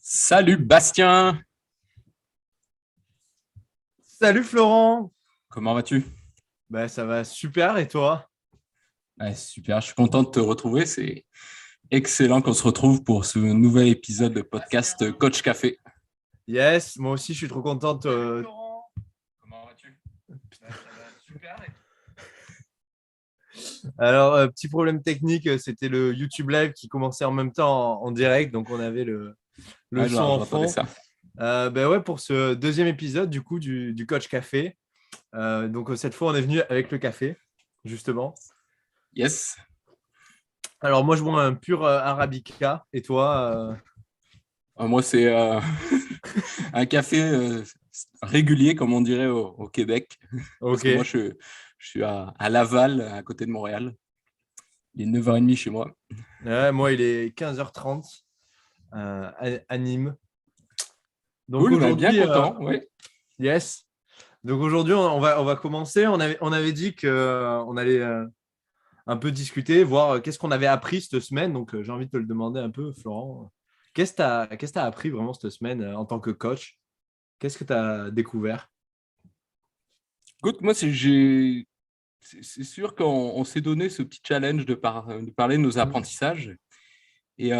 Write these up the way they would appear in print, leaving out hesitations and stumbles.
Salut Bastien, Salut Florent. comment vas-tu? Ça va super et toi? Ouais, super, je suis content de te retrouver. C'est excellent qu'on se retrouve pour ce nouvel épisode de podcast Coach Café. Yes, moi aussi je suis trop contente. Salut Florent, comment vas-tu? Ça va super. Alors, petit problème technique, c'était le YouTube Live qui commençait en même temps en direct, donc on avait le Ah, son en j'entendais fond. ça. Ouais, pour ce deuxième épisode du coup du Coach Café. Cette fois on est venu avec le café, justement. Yes. Alors moi je bois un pur Arabica et toi? Moi, c'est un café régulier, comme on dirait au Québec, parce Ok. que moi, je suis à Laval, à côté de Montréal. Il est 9h30 chez moi. Ouais, moi il est 15h30 à Nîmes. Donc Cool, ben, bien aujourd'hui, content. Ouais. yes. Donc aujourd'hui, on va commencer. On avait dit qu'on allait un peu discuter, voir qu'est-ce qu'on avait appris cette semaine. Donc j'ai envie de te le demander un peu, Florent. Qu'est-ce que tu as appris vraiment cette semaine en tant que coach? Qu'est-ce que tu as découvert? Écoute, moi, c'est sûr qu'on s'est donné ce petit challenge de parler de nos Mm. apprentissages. Et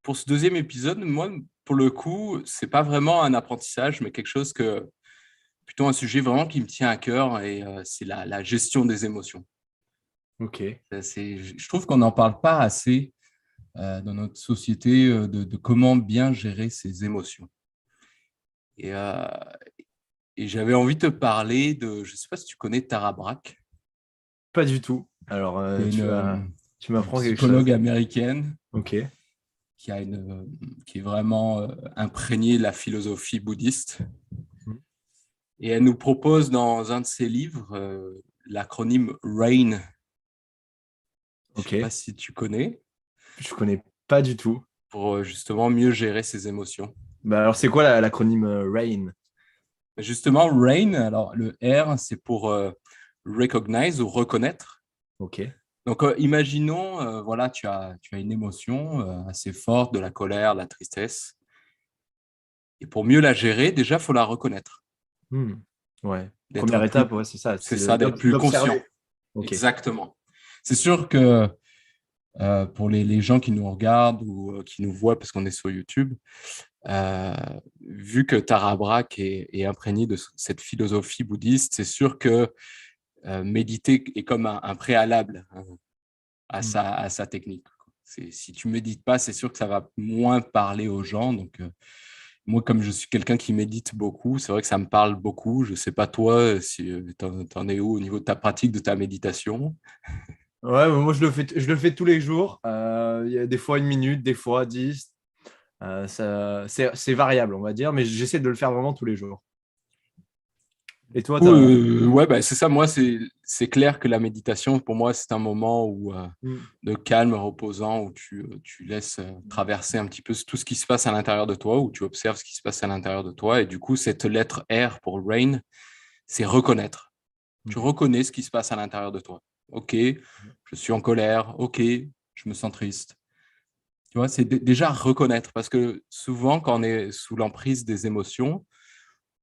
pour ce deuxième épisode, moi, pour le coup, c'est pas vraiment un apprentissage, mais quelque chose plutôt un sujet vraiment qui me tient à cœur, et c'est la gestion des émotions. Ok. Je trouve qu'on n'en parle pas assez dans notre société de comment bien gérer ses émotions. Et, euh, et j'avais envie de te parler je ne sais pas si tu connais Tara Brach, Pas du tout. Alors, qui est tu une m'apprends quelque psychologue chose. américaine Ok. qui est vraiment imprégnée de la philosophie bouddhiste. Mm. Et elle nous propose dans un de ses livres l'acronyme RAIN. Je ne sais pas Ok. si tu connais, Je connais pas du tout. pour justement mieux gérer ses émotions. Alors, c'est quoi l'acronyme RAIN? Justement, RAIN, alors le R, c'est pour recognize ou reconnaître. Ok. Donc, imaginons, voilà, tu as une émotion assez forte, de la colère, de la tristesse. Et pour mieux la gérer, déjà, il faut la reconnaître, Hmm. Ouais. d'être Première étape, plus, ouais, c'est ça. c'est C'est ça, d'être plus conscient. d'observer. Ok. Exactement. C'est sûr que pour les gens qui nous regardent ou qui nous voient parce qu'on est sur YouTube, euh, vu que Tara Brach est imprégné de cette philosophie bouddhiste, c'est sûr que méditer est comme un préalable Hmm. à sa technique. Si tu ne médites pas, c'est sûr que ça va moins parler aux gens. Donc, moi, comme je suis quelqu'un qui médite beaucoup, c'est vrai que ça me parle beaucoup. Je ne sais pas toi si tu en es où au niveau de ta pratique, de ta méditation. Ouais, mais moi je le fais tous les jours. Il y a des fois une minute, des fois 10. C'est variable, on va dire, mais j'essaie de le faire vraiment tous les jours. Et toi, Ouais, bah, c'est ça. Moi, c'est clair que la méditation, pour moi, c'est un moment Hmm. de calme, reposant, où tu laisses traverser un petit peu tout ce qui se passe à l'intérieur de toi, où tu observes ce qui se passe à l'intérieur de toi. Et du coup, cette lettre R pour rain, c'est reconnaître. Tu Ok. reconnais ce qui se passe à l'intérieur de toi. OK, je suis en colère. OK, je me sens triste. Tu vois, c'est déjà reconnaître, parce que souvent, quand on est sous l'emprise des émotions,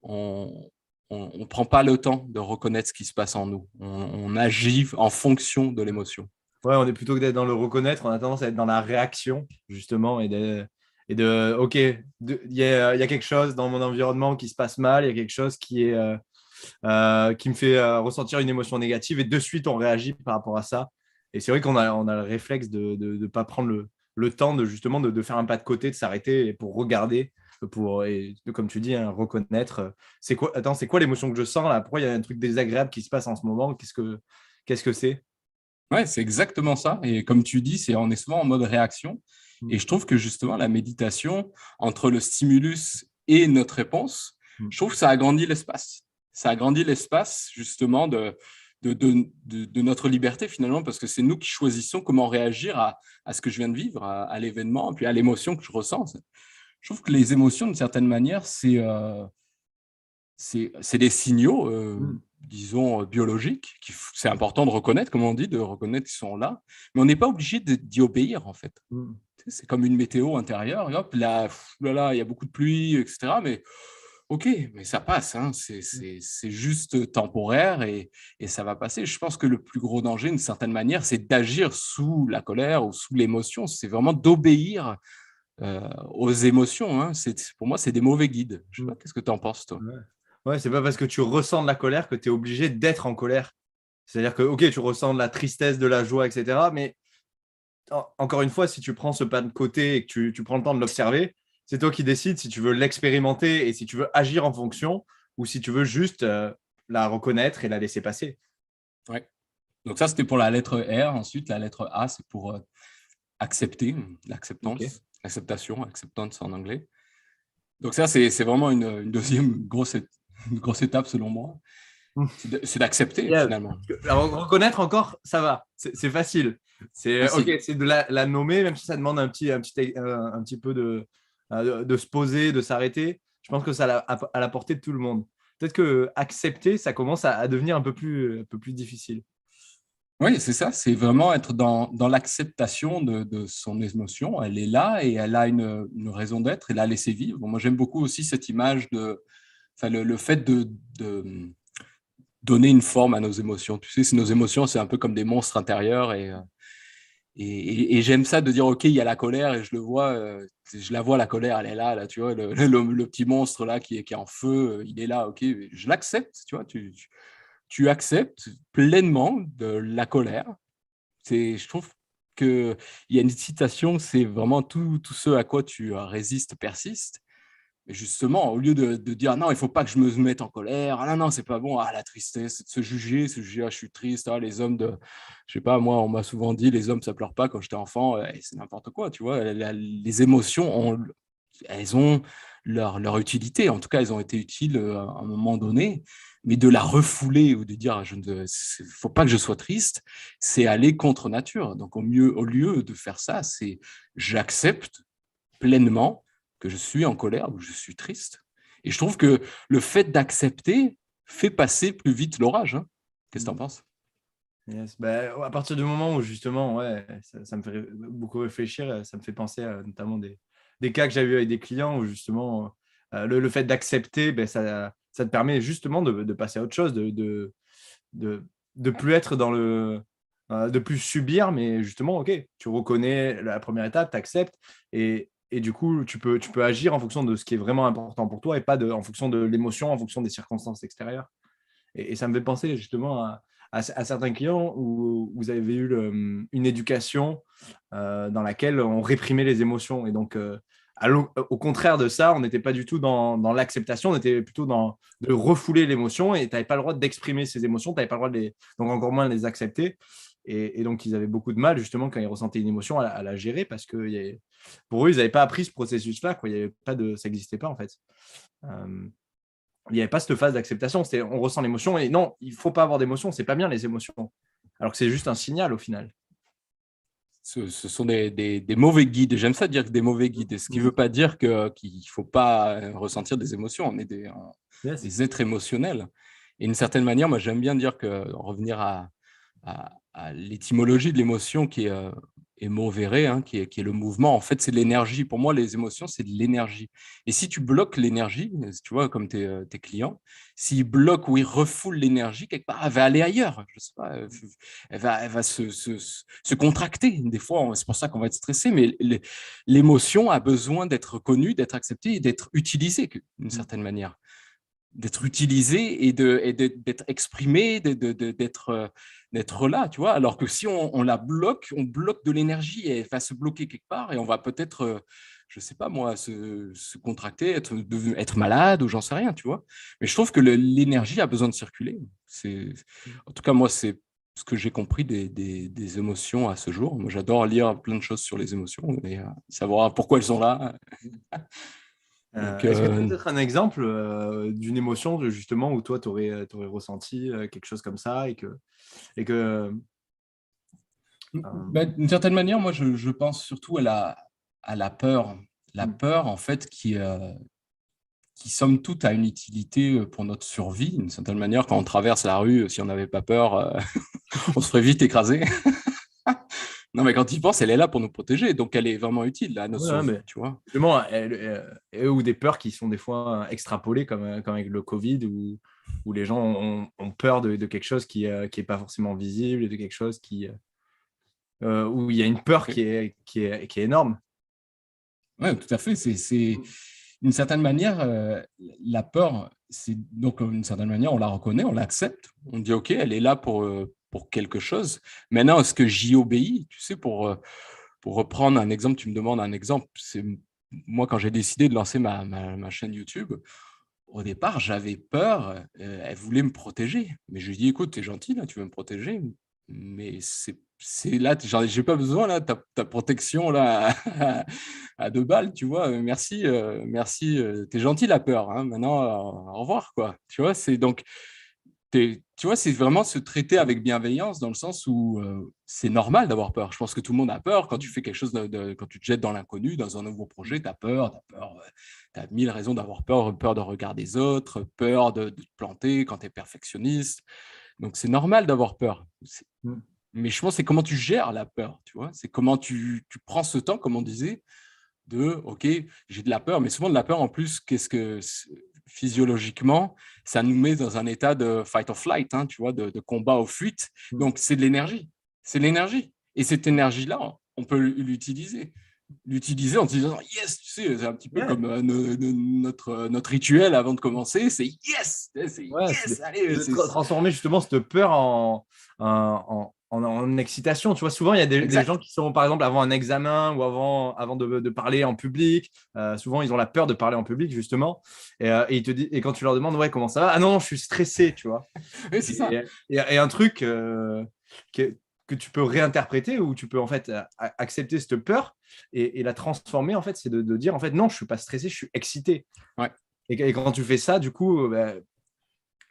on ne prend pas le temps de reconnaître ce qui se passe en nous. On agit en fonction de l'émotion. Ouais, on est plutôt que d'être dans le reconnaître, on a tendance à être dans la réaction, justement, ok, il y a quelque chose dans mon environnement qui se passe mal, il y a quelque chose qui me fait ressentir une émotion négative, et de suite, on réagit par rapport à ça. Et c'est vrai qu'on a le réflexe de ne pas prendre le temps justement de faire un pas de côté, de s'arrêter et pour regarder, comme tu dis, hein, reconnaître. C'est quoi l'émotion que je sens là? Pourquoi il y a un truc désagréable qui se passe en ce moment? Qu'est-ce que c'est? Ouais, c'est exactement ça. Et comme tu dis, on est souvent en mode réaction. Mm. Et je trouve que justement, la méditation, entre le stimulus et notre réponse, Mm. je trouve que ça agrandit l'espace. Ça agrandit l'espace justement de notre liberté finalement, parce que c'est nous qui choisissons comment réagir à ce que je viens de vivre, à l'événement, puis à l'émotion que je ressens. Je trouve que les émotions, d'une certaine manière, c'est des signaux, Mm. disons, biologiques. C'est important de reconnaître, comme on dit, de reconnaître qu'ils sont là. Mais on n'est pas obligé d'y obéir, en fait. Mm. c'est comme une météo intérieure. Et hop, là, là, il y a beaucoup de pluie, etc. Mais ok, mais ça passe. Hein, c'est juste temporaire et ça va passer. Je pense que le plus gros danger, d'une certaine manière, c'est d'agir sous la colère ou sous l'émotion. C'est vraiment d'obéir aux émotions. Hein. Pour moi, c'est des mauvais guides. Je sais pas, qu'est-ce que tu en penses, toi? Ouais. Ouais, c'est pas parce que tu ressens de la colère que tu es obligé d'être en colère. C'est-à-dire que, ok, tu ressens de la tristesse, de la joie, etc. Mais encore une fois, si tu prends ce pas de côté et que tu prends le temps de l'observer, c'est toi qui décides si tu veux l'expérimenter et si tu veux agir en fonction ou si tu veux juste la reconnaître et la laisser passer. Ouais. Donc ça, c'était pour la lettre R. Ensuite, la lettre A, c'est pour accepter, Ok. l'acceptation, acceptance en anglais. Donc ça, c'est vraiment une deuxième grosse étape selon moi. C'est d'accepter Yeah. finalement. Alors, reconnaître encore, ça va, c'est facile. C'est ok, Facile. c'est de la nommer, même si ça demande un petit peu de se poser, de s'arrêter. Je pense que ça à la portée de tout le monde. Peut-être que accepter, ça commence à devenir un peu plus difficile. Oui, c'est ça, c'est vraiment être dans l'acceptation de son émotion. Elle est là et elle a une raison d'être et la laisser vivre. Bon, moi, j'aime beaucoup aussi cette image enfin, le fait de donner une forme à nos émotions. Tu sais, nos émotions, c'est un peu comme des monstres intérieurs et j'aime ça de dire, OK, il y a la colère et je le vois, je la vois, la colère, elle est là, tu vois, le petit monstre là qui est en feu, il est là, OK, je l'accepte, tu vois, tu acceptes pleinement de la colère. Je trouve qu'il y a une citation, c'est vraiment tout ce à quoi tu résistes persiste. Et justement, au lieu de dire non, il ne faut pas que je me mette en colère, ah non, non, c'est pas bon, ah la tristesse, de se juger, ah, je suis triste, ah, les hommes je sais pas, moi, on m'a souvent dit, les hommes, ça pleure pas quand j'étais enfant, et c'est n'importe quoi, tu vois, les émotions, elles ont leur utilité, en tout cas, elles ont été utiles à un moment donné, mais de la refouler ou de dire, faut pas que je sois triste, c'est aller contre nature. Donc, au lieu de faire ça, c'est j'accepte pleinement que je suis en colère ou que je suis triste. Et je trouve que le fait d'accepter fait passer plus vite l'orage. Hein. Qu'est-ce que tu en penses? Yes. Ben, à partir du moment où justement, ouais, ça me fait beaucoup réfléchir, ça me fait penser à notamment des cas que j'ai eu avec des clients où justement le fait d'accepter, ben, ça te permet justement de passer à autre chose, de, de plus être dans de plus subir, mais justement, ok, tu reconnais la première étape, tu acceptes et du coup, tu peux agir en fonction de ce qui est vraiment important pour toi et pas en fonction de l'émotion, en fonction des circonstances extérieures. Et ça me fait penser justement à certains clients où vous avez eu une éducation dans laquelle on réprimait les émotions. Et donc, au contraire de ça, on n'était pas du tout dans l'acceptation, on était plutôt dans de refouler l'émotion et tu n'avais pas le droit d'exprimer ces émotions, tu n'avais pas le droit donc encore moins de les accepter. Et donc, ils avaient beaucoup de mal justement quand ils ressentaient une émotion à la gérer parce que pour eux, ils n'avaient pas appris ce processus-là. Quoi. Ça n'existait pas en fait. Il n'y avait pas cette phase d'acceptation. On ressent l'émotion et non, il ne faut pas avoir d'émotion. C'est pas bien les émotions. Alors que c'est juste un signal au final. Ce sont des mauvais guides. J'aime ça dire que des mauvais guides. Ce qui ne veut pas dire qu'il ne faut pas ressentir des émotions. On est Yes. des êtres émotionnels. Et d'une certaine manière, moi, j'aime bien dire revenir à l'étymologie de l'émotion qui est émovere, hein, qui est le mouvement. En fait, c'est de l'énergie. Pour moi, les émotions, c'est de l'énergie. Et si tu bloques l'énergie, tu vois, comme tes clients, s'ils bloquent ou ils refoulent l'énergie, quelque part, elle va aller ailleurs. Je sais pas, elle va se contracter. Des fois, c'est pour ça qu'on va être stressé, mais l'émotion a besoin d'être connue, d'être acceptée et d'être utilisée d'une certaine manière, d'être utilisé et d'être exprimé, d'être là, tu vois. Alors que si on la bloque, on bloque de l'énergie et elle va se bloquer quelque part et on va peut-être, je sais pas moi, se contracter, être malade ou j'en sais rien, tu vois. Mais je trouve que l'énergie a besoin de circuler. En tout cas, moi, c'est ce que j'ai compris des émotions à ce jour. Moi, j'adore lire plein de choses sur les émotions et savoir pourquoi elles sont là. Donc, Est-ce que tu as peut-être un exemple d'une émotion justement où toi, tu aurais ressenti quelque chose comme ça et que bah, d'une certaine manière, moi, je pense surtout à la peur. La peur, en fait, qui somme toute a une utilité pour notre survie. D'une certaine manière, quand on traverse la rue, si on n'avait pas peur, on se ferait vite écraser. Non, mais quand tu y penses, elle est là pour nous protéger. Donc, elle est vraiment utile, la Ouais, notion ouais, vie, mais tu vois. justement, ou des peurs qui sont des fois extrapolées, comme avec le Covid, où les gens ont peur de quelque chose qui est pas forcément visible, et de quelque chose où il y a une peur qui est énorme. Oui, tout à fait. C'est d'une certaine manière, la peur, c'est donc d'une certaine manière, on la reconnaît, on l'accepte. On dit, OK, elle est là pour quelque chose. Maintenant, est-ce que j'y obéis? Tu sais, pour reprendre un exemple, tu me demandes un exemple. C'est moi, quand j'ai décidé de lancer ma chaîne YouTube, au départ, j'avais peur. Elle voulait me protéger. Mais je lui ai dit, écoute, tu es gentil, là, tu veux me protéger. Mais c'est là, j'ai pas besoin, là, ta protection, là, à 2 balles, tu vois. Merci, merci. T'es gentil, la peur. Hein, maintenant, au revoir, quoi. Tu vois, c'est donc, tu vois, c'est vraiment se traiter avec bienveillance dans le sens où c'est normal d'avoir peur. Je pense que tout le monde a peur quand tu fais quelque chose, quand tu te jettes dans l'inconnu, dans un nouveau projet, tu as peur, tu as 1000 raisons d'avoir peur, peur de regard des autres, peur de te planter quand tu es perfectionniste. Donc, c'est normal d'avoir peur. Mm. Mais je pense que c'est comment tu gères la peur, tu vois. C'est comment tu prends ce temps, comme on disait, OK, j'ai de la peur, mais souvent de la peur en plus, physiologiquement, ça nous met dans un état de fight or flight, hein, tu vois, de combat ou fuite. Mm. Donc, c'est de l'énergie. C'est de l'énergie. Et cette énergie-là, on peut l'utiliser. L'utiliser en se disant yes, tu sais, c'est un petit peu Ouais, comme notre rituel avant de commencer, c'est yes, c'est ouais, yes, allez, de transformer justement cette peur en excitation. Tu vois, souvent, il y a des exact. gens qui sont, par exemple, avant un examen ou avant de parler en public, souvent, ils ont la peur de parler en public, justement. Et quand tu leur demandes, ouais, comment ça va? Ah non, je suis stressé, tu vois. Oui, c'est ça. Et un truc que tu peux réinterpréter, ou tu peux en fait accepter cette peur et la transformer, en fait, c'est de dire, en fait, non, je suis pas stressé, je suis excité. Ouais. Et quand tu fais ça, du coup,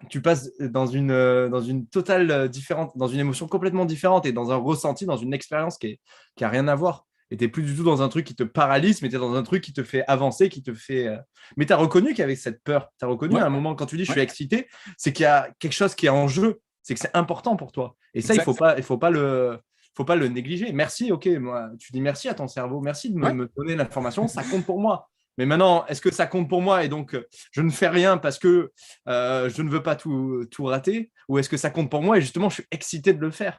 tu passes dans une totale différente, dans une émotion complètement différente, et dans un ressenti, dans une expérience qui a rien à voir. Et tu n'es plus du tout dans un truc qui te paralyse, mais tu es dans un truc qui te fait avancer, qui te fait. Mais tu as reconnu qu'il y avait cette peur. Tu as reconnu Ouais. à un moment, quand tu dis je Ouais. suis excité, c'est qu'il y a quelque chose qui est en jeu, c'est que c'est important pour toi. Et ça, Exact. il faut pas le négliger. Merci, ok, moi, tu dis merci à ton cerveau, merci de Ouais. me donner l'information, ça compte pour moi. Mais maintenant, est-ce que ça compte pour moi et donc je ne fais rien parce que je ne veux pas tout rater, ou est-ce que ça compte pour moi et justement je suis excité de le faire?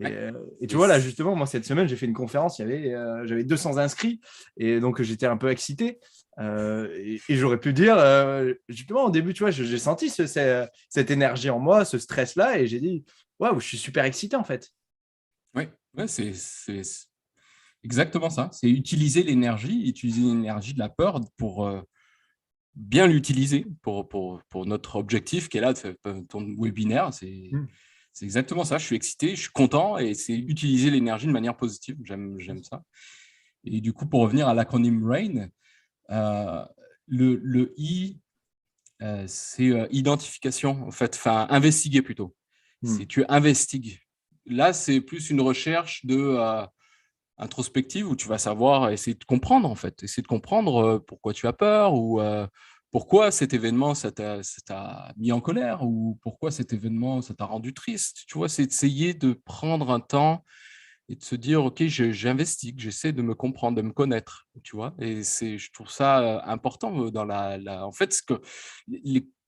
Ouais. Et tu vois, là, justement, moi, cette semaine, j'ai fait une conférence, j'avais 200 inscrits, et donc j'étais un peu excité. Et j'aurais pu dire, justement, au début, tu vois, j'ai senti cette énergie en moi, ce stress-là, et j'ai dit, waouh, je suis super excité, en fait. Ouais. Ouais, c'est exactement ça. C'est utiliser l'énergie de la peur pour bien l'utiliser pour notre objectif qui est là, ton webinaire. Mm. C'est exactement ça. Je suis excité, je suis content et c'est utiliser l'énergie de manière positive. J'aime ça. Et du coup, pour revenir à l'acronyme RAIN, euh, le I, c'est identification, en fait, enfin, investiguer plutôt. Mm. C'est tu investigues. Là, c'est plus une recherche introspective où tu vas savoir essayer de comprendre, en fait, essayer de comprendre pourquoi tu as peur ou pourquoi cet événement ça t'a mis en colère ou pourquoi cet événement ça t'a rendu triste. Tu vois, c'est essayer de prendre un temps et de se dire, OK, j'investigue, j'essaie de me comprendre, de me connaître, tu vois. Et je trouve ça important dans en fait, ce que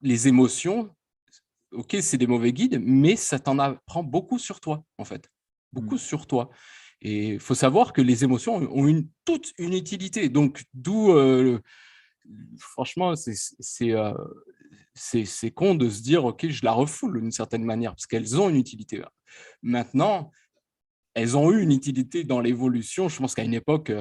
les émotions, OK, c'est des mauvais guides, mais ça t'en apprend beaucoup sur toi, en fait, Mm. beaucoup sur toi. Et il faut savoir que les émotions ont toute une utilité. Donc, d'où, franchement, c'est con de se dire, OK, je la refoule d'une certaine manière, parce qu'elles ont une utilité. Maintenant, elles ont eu une utilité dans l'évolution. Je pense qu'à une époque,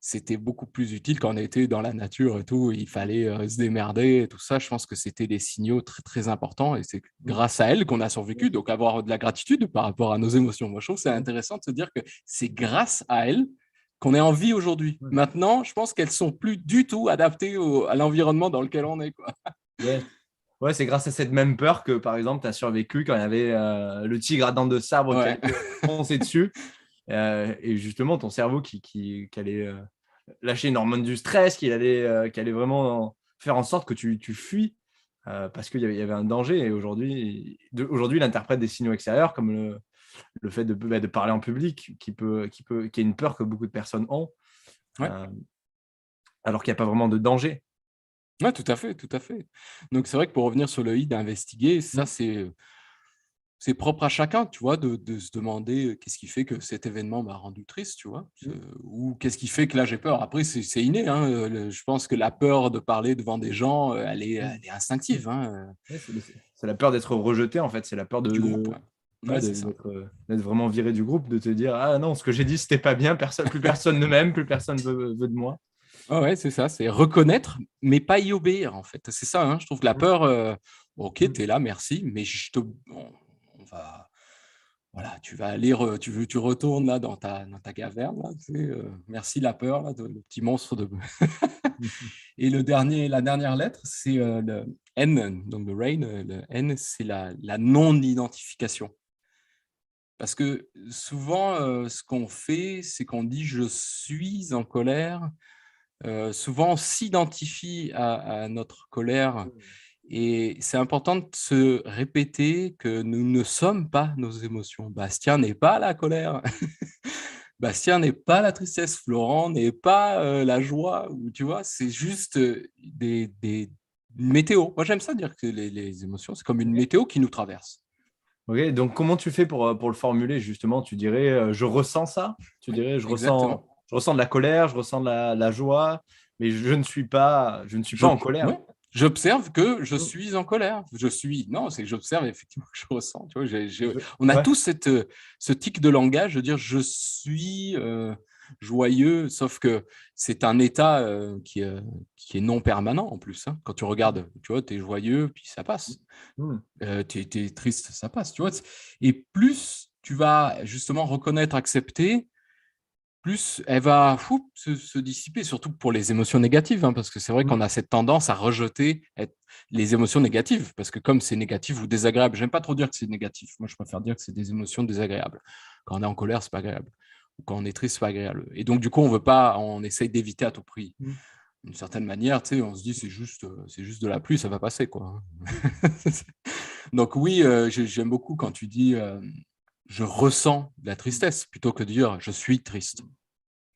c'était beaucoup plus utile quand on était dans la nature et tout. Il fallait se démerder et tout ça. Je pense que c'était des signaux très, très importants et c'est grâce à elles qu'on a survécu. Donc, avoir de la gratitude par rapport à nos émotions. Moi, je trouve que c'est intéressant de se dire que c'est grâce à elles qu'on est en vie aujourd'hui. Ouais. Maintenant, je pense qu'elles sont plus du tout adaptées à l'environnement dans lequel on est, quoi. Yes. Ouais, c'est grâce à cette même peur que, par exemple, tu as survécu quand il y avait le tigre à dents de sabre qui Ouais. allait foncer dessus. Et justement, ton cerveau qui allait lâcher une hormone du stress, qui allait vraiment faire en sorte que tu fuis parce qu'il y avait un danger. Et aujourd'hui, il interprète des signaux extérieurs comme le fait de parler en public, qui est une peur que beaucoup de personnes ont, Ouais. alors qu'il n'y a pas vraiment de danger. Ouais, tout à fait, tout à fait. Donc c'est vrai que pour revenir sur le i d'investiguer, ça c'est propre à chacun, tu vois, de se demander qu'est-ce qui fait que cet événement m'a rendu triste, tu vois, ou qu'est-ce qui fait que là j'ai peur. Après, c'est inné, hein, je pense que la peur de parler devant des gens, elle est instinctive, hein, Ouais, c'est la peur d'être rejeté, en fait. C'est la peur du groupe. Ouais, c'est ça. d'être vraiment viré du groupe, de te dire ah non, ce que j'ai dit, c'était pas bien, plus personne ne m'aime, plus personne veut de moi. Ouais, c'est ça, c'est reconnaître, mais pas y obéir, en fait. C'est ça, hein, je trouve que la peur, ok, tu es là, merci, mais on va. Voilà, tu vas aller, tu retournes là dans ta caverne, là, tu sais, merci la peur, là, le petit monstre de. Et la dernière lettre, c'est le N, donc le rain, le N, c'est la non-identification. Parce que souvent, ce qu'on fait, c'est qu'on dit je suis en colère. Souvent, on s'identifie à notre colère. Et c'est important de se répéter que nous ne sommes pas nos émotions. Bastien n'est pas la colère. Bastien n'est pas la tristesse. Florent n'est pas la joie. Ou, tu vois, c'est juste des météos. Moi, j'aime ça dire que les émotions, c'est comme une météo qui nous traverse. Ok, donc comment tu fais pour le formuler justement? Tu dirais je ressens ça? Tu Oui, dirais exactement. je ressens de la colère, je ressens de la joie, mais je ne suis pas en colère. Ouais, j'observe que je suis en colère. Non, c'est que j'observe effectivement que je ressens. Tu vois, on a Ouais. tous ce tic de langage de dire je suis joyeux, sauf que c'est un état qui est non permanent en plus, hein. Quand tu regardes, tu vois, tu es joyeux, puis ça passe. Hmm. Tu es triste, ça passe. Tu vois. Et plus tu vas justement reconnaître, accepter, plus elle va se dissiper, surtout pour les émotions négatives, hein, parce que c'est vrai qu'on a cette tendance à rejeter les émotions négatives, parce que comme c'est négatif ou désagréable, j'aime pas trop dire que c'est négatif, moi je préfère dire que c'est des émotions désagréables. Quand on est en colère, c'est pas agréable, ou quand on est triste, c'est pas agréable. Et donc du coup, on essaye d'éviter à tout prix. D'une certaine manière, tu sais, on se dit c'est juste de la pluie, ça va passer, quoi. Donc oui, j'aime beaucoup quand tu dis je ressens de la tristesse, plutôt que de dire je suis triste.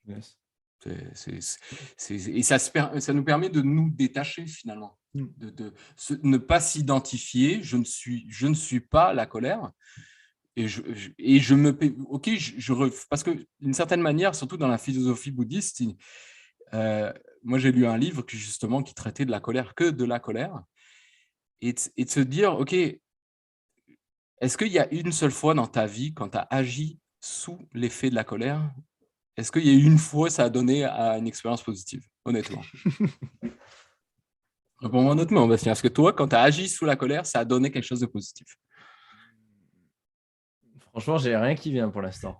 Yes. Et ça nous permet de nous détacher finalement, ne pas s'identifier. Je ne suis pas la colère. Et je me. Ok, parce que d'une certaine manière, surtout dans la philosophie bouddhiste, moi j'ai lu un livre justement qui traitait de la colère, que de la colère, et de se dire, ok, est-ce qu'il y a une seule fois dans ta vie quand tu as agi sous l'effet de la colère? Est-ce qu'il y a une fois ça a donné à une expérience positive, honnêtement? Réponds-moi honnêtement, Bastien. Est-ce que toi, quand tu as agi sous la colère, ça a donné quelque chose de positif? Franchement, j'ai rien qui vient pour l'instant.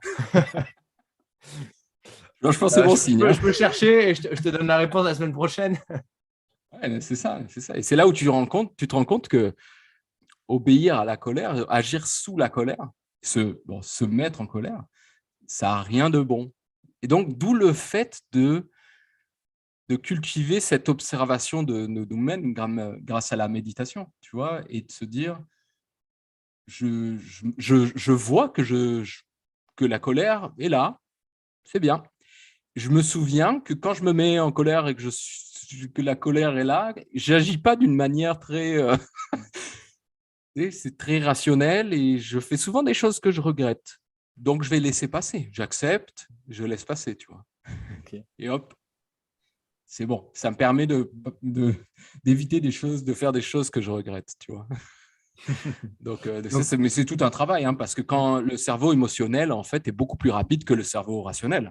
Je pense que c'est bon signe. Je peux chercher et je te donne la réponse la semaine prochaine. Ouais, c'est ça, c'est ça. Et c'est là où tu te rends compte que obéir à la colère, agir sous la colère, se mettre en colère, ça n'a rien de bon. Et donc, d'où le fait de cultiver cette observation de nous-mêmes grâce à la méditation, tu vois, et de se dire, je vois que la colère est là, c'est bien. Je me souviens que quand je me mets en colère et que la colère est là, j'agis pas d'une manière très, c'est très rationnel et je fais souvent des choses que je regrette. Donc je vais laisser passer, j'accepte, je laisse passer, tu vois. Okay. Et hop, c'est bon. Ça me permet d'éviter des choses, de faire des choses que je regrette, tu vois. Donc, mais c'est tout un travail, hein, parce que quand le cerveau émotionnel, en fait, est beaucoup plus rapide que le cerveau rationnel.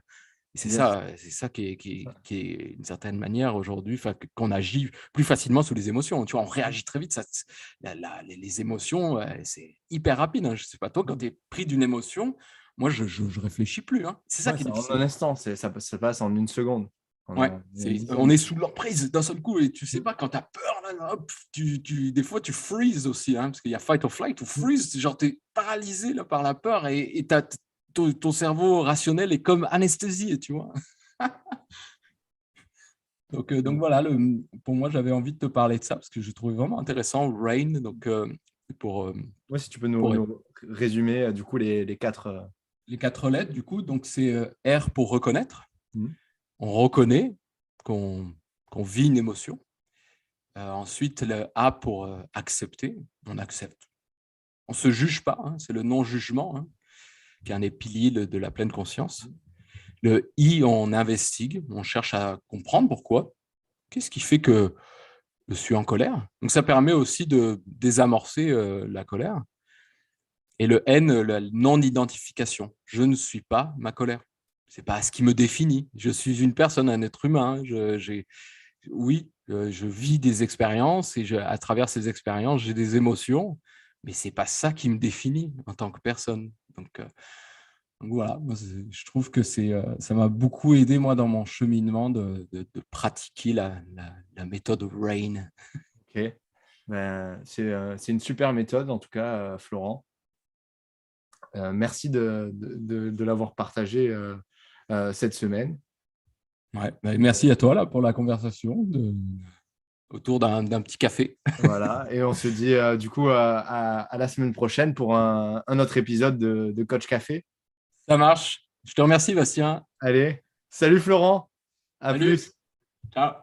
Et c'est Yes. ça qui est d'une certaine manière aujourd'hui, qu'on agit plus facilement sous les émotions. Tu vois, on réagit très vite. Les émotions, c'est hyper rapide, hein. Je ne sais pas, toi, quand tu es pris d'une émotion, moi, je ne réfléchis plus, hein. C'est ça Ouais, qui est c'est en difficile. un instant, ça passe en une seconde. Ouais, Une dizaine. on est sous l'emprise d'un seul coup et tu sais pas, quand tu as peur, là, hop, des fois tu freezes aussi, hein, parce qu'il y a fight or flight ou freeze, genre tu es paralysé là, par la peur et ton cerveau rationnel est comme anesthésié, tu vois. Donc voilà, pour moi, j'avais envie de te parler de ça parce que je trouvais vraiment intéressant Rain. Donc, pour Moi, si tu peux Pour nous résumer du coup les quatre. les 4 lettres, du coup, donc c'est R pour reconnaître. Mhm. On reconnaît qu'on vit une émotion. Ensuite, le A pour accepter. On accepte. On ne se juge pas, hein, c'est le non-jugement, hein, qui est un des piliers de la pleine conscience. Le I, on investigue, on cherche à comprendre pourquoi. Qu'est-ce qui fait que je suis en colère? Donc, ça permet aussi de désamorcer la colère. Et le N, la non-identification. Je ne suis pas ma colère. Ce n'est pas ce qui me définit. Je suis une personne, un être humain. Oui, je vis des expériences et à travers ces expériences, j'ai des émotions, mais ce n'est pas ça qui me définit en tant que personne. Donc voilà, moi, je trouve que ça m'a beaucoup aidé, moi, dans mon cheminement de pratiquer la méthode RAIN. Ok. Ben, c'est une super méthode, en tout cas, Florent. Merci de l'avoir partagé cette semaine. Ouais, bah, merci à toi là, pour la conversation autour d'un petit café. Voilà. Et on se dit du coup à la semaine prochaine pour un autre épisode de Coach Café. Ça marche. Je te remercie, Bastien. Allez, salut Florent, à Salut. plus. Ciao.